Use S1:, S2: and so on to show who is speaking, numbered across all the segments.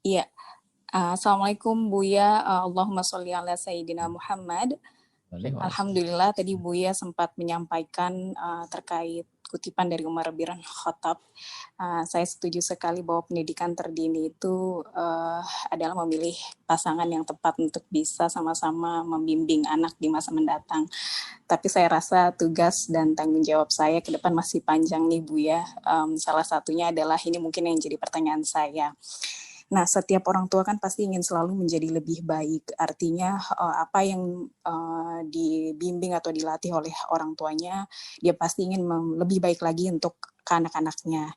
S1: Iya, Assalamualaikum Buya, Allahumma sholli ala Sayyidina Muhammad. Alhamdulillah tadi Buya sempat menyampaikan terkait kutipan dari Umar bin Khattab. Saya setuju sekali bahwa pendidikan terdini itu adalah memilih pasangan yang tepat untuk bisa sama-sama membimbing anak di masa mendatang. Tapi saya rasa tugas dan tanggung jawab saya ke depan masih panjang nih Buya. Salah satunya adalah ini mungkin yang jadi pertanyaan saya. Nah, setiap orang tua kan pasti ingin selalu menjadi lebih baik. Artinya apa yang dibimbing atau dilatih oleh orang tuanya, dia pasti ingin lebih baik lagi untuk ke anak-anaknya.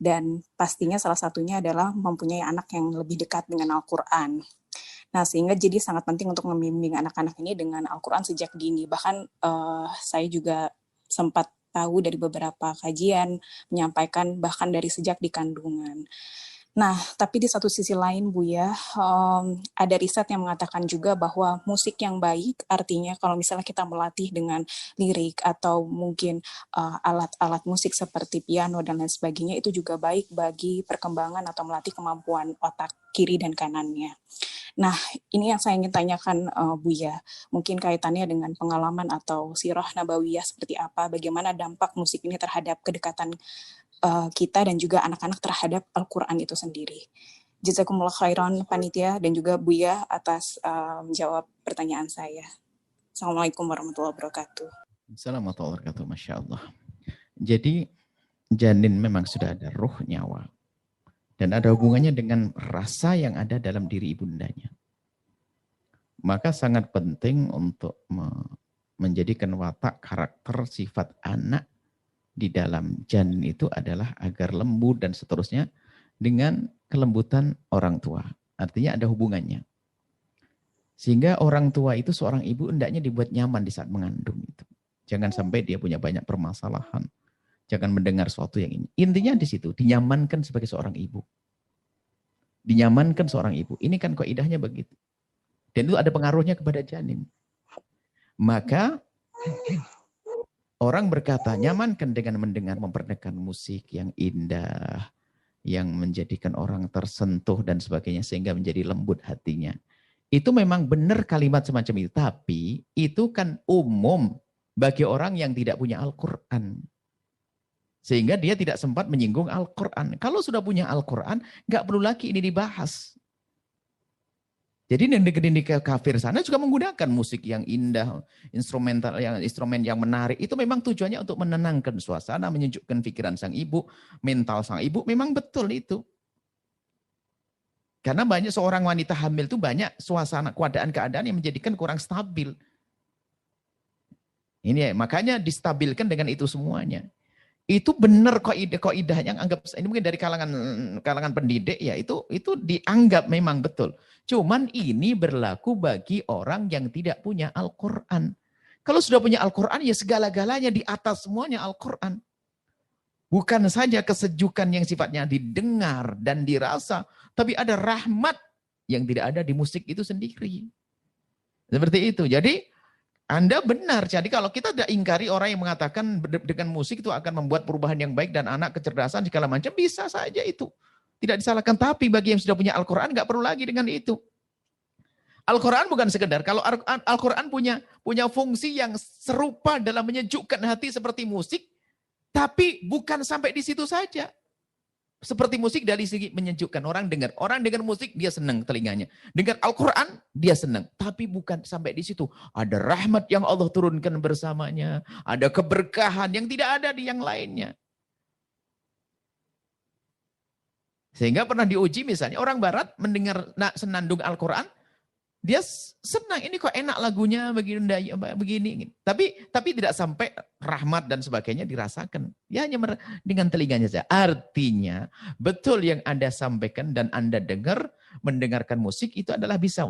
S1: Dan pastinya salah satunya adalah mempunyai anak yang lebih dekat dengan Al-Quran. Nah, sehingga jadi sangat penting untuk membimbing anak-anak ini dengan Al-Quran sejak dini. Bahkan saya juga sempat tahu dari beberapa kajian menyampaikan bahkan dari sejak di kandungan. Nah, tapi di satu sisi lain Buya, ada riset yang mengatakan juga bahwa musik yang baik, artinya kalau misalnya kita melatih dengan lirik atau mungkin alat-alat musik seperti piano dan lain sebagainya, itu juga baik bagi perkembangan atau melatih kemampuan otak kiri dan kanannya. Nah, ini yang saya ingin tanyakan Buya, mungkin kaitannya dengan pengalaman atau sirah nabawiyah seperti apa, bagaimana dampak musik ini terhadap kedekatan kita dan juga anak-anak terhadap Al-Quran itu sendiri. Jazakumullah khairan panitia dan juga Buya atas menjawab pertanyaan saya. Assalamualaikum warahmatullahi wabarakatuh.
S2: Assalamualaikum warahmatullahi wabarakatuh. Masya Allah. Jadi janin memang sudah ada ruh nyawa. Dan ada hubungannya dengan rasa yang ada dalam diri ibundanya. Maka sangat penting untuk menjadikan watak, karakter, sifat anak di dalam janin itu adalah agar lembut dan seterusnya dengan kelembutan orang tua. Artinya ada hubungannya. Sehingga orang tua itu seorang ibu hendaknya dibuat nyaman di saat mengandung itu. Jangan sampai dia punya banyak permasalahan. Jangan mendengar sesuatu yang ini. Intinya di situ, dinyamankan sebagai seorang ibu. Dinyamankan seorang ibu. Ini kan kaidahnya begitu. Dan itu ada pengaruhnya kepada janin. Maka orang berkata, nyamankan dengan mendengar, memperdengarkan musik yang indah, yang menjadikan orang tersentuh dan sebagainya, sehingga menjadi lembut hatinya. Itu memang benar kalimat semacam itu. Tapi itu kan umum bagi orang yang tidak punya Al-Quran. Sehingga dia tidak sempat menyinggung Al-Quran. Kalau sudah punya Al-Quran, nggak perlu lagi ini dibahas. Jadi negeri-negeri kafir sana juga menggunakan musik yang indah, instrumen yang menarik. Itu memang tujuannya untuk menenangkan suasana, menyejukkan pikiran sang ibu, mental sang ibu. Memang betul itu. Karena banyak seorang wanita hamil itu banyak suasana, keadaan-keadaan yang menjadikan kurang stabil. Ini makanya distabilkan dengan itu semuanya. Itu benar kaidah yang anggap ini mungkin dari kalangan pendidik ya itu dianggap memang betul. Cuman ini berlaku bagi orang yang tidak punya Al-Qur'an. Kalau sudah punya Al-Qur'an ya segala-galanya di atas semuanya Al-Qur'an. Bukan saja kesejukan yang sifatnya didengar dan dirasa, tapi ada rahmat yang tidak ada di musik itu sendiri. Seperti itu. Jadi Anda benar. Jadi kalau kita tidak ingkari orang yang mengatakan dengan musik itu akan membuat perubahan yang baik dan anak kecerdasan segala macam, bisa saja itu. Tidak disalahkan. Tapi bagi yang sudah punya Al-Quran nggak perlu lagi dengan itu. Al-Quran bukan sekedar. Kalau Al-Quran punya fungsi yang serupa dalam menyejukkan hati seperti musik, tapi bukan sampai di situ saja. Seperti musik dari segi menyejukkan. Orang dengar musik dia senang telinganya. Dengar Al-Quran dia senang. Tapi bukan sampai di situ. Ada rahmat yang Allah turunkan bersamanya. Ada keberkahan yang tidak ada di yang lainnya. Sehingga pernah diuji misalnya orang barat mendengar senandung Al-Quran. Dia senang, ini kok enak lagunya begini. Tapi tidak sampai rahmat dan sebagainya dirasakan. Ya hanya dengan telinganya saja. Artinya betul yang Anda sampaikan dan Anda mendengarkan musik itu adalah bisa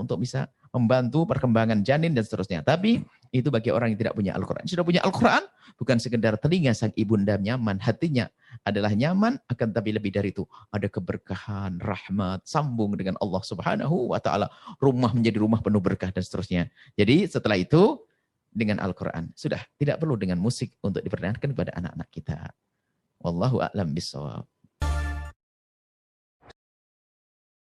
S2: membantu perkembangan janin dan seterusnya. Tapi itu bagi orang yang tidak punya Al-Quran. Sudah punya Al-Quran, bukan sekedar telinga sang ibunda nyaman, hatinya adalah nyaman, akan tapi lebih dari itu ada keberkahan, rahmat, sambung dengan Allah Subhanahu wa ta'ala. Rumah menjadi rumah penuh berkah dan seterusnya. Jadi setelah itu dengan Al-Quran. Sudah tidak perlu dengan musik untuk diperdengarkan kepada anak-anak kita. Wallahu a'lam bishawab.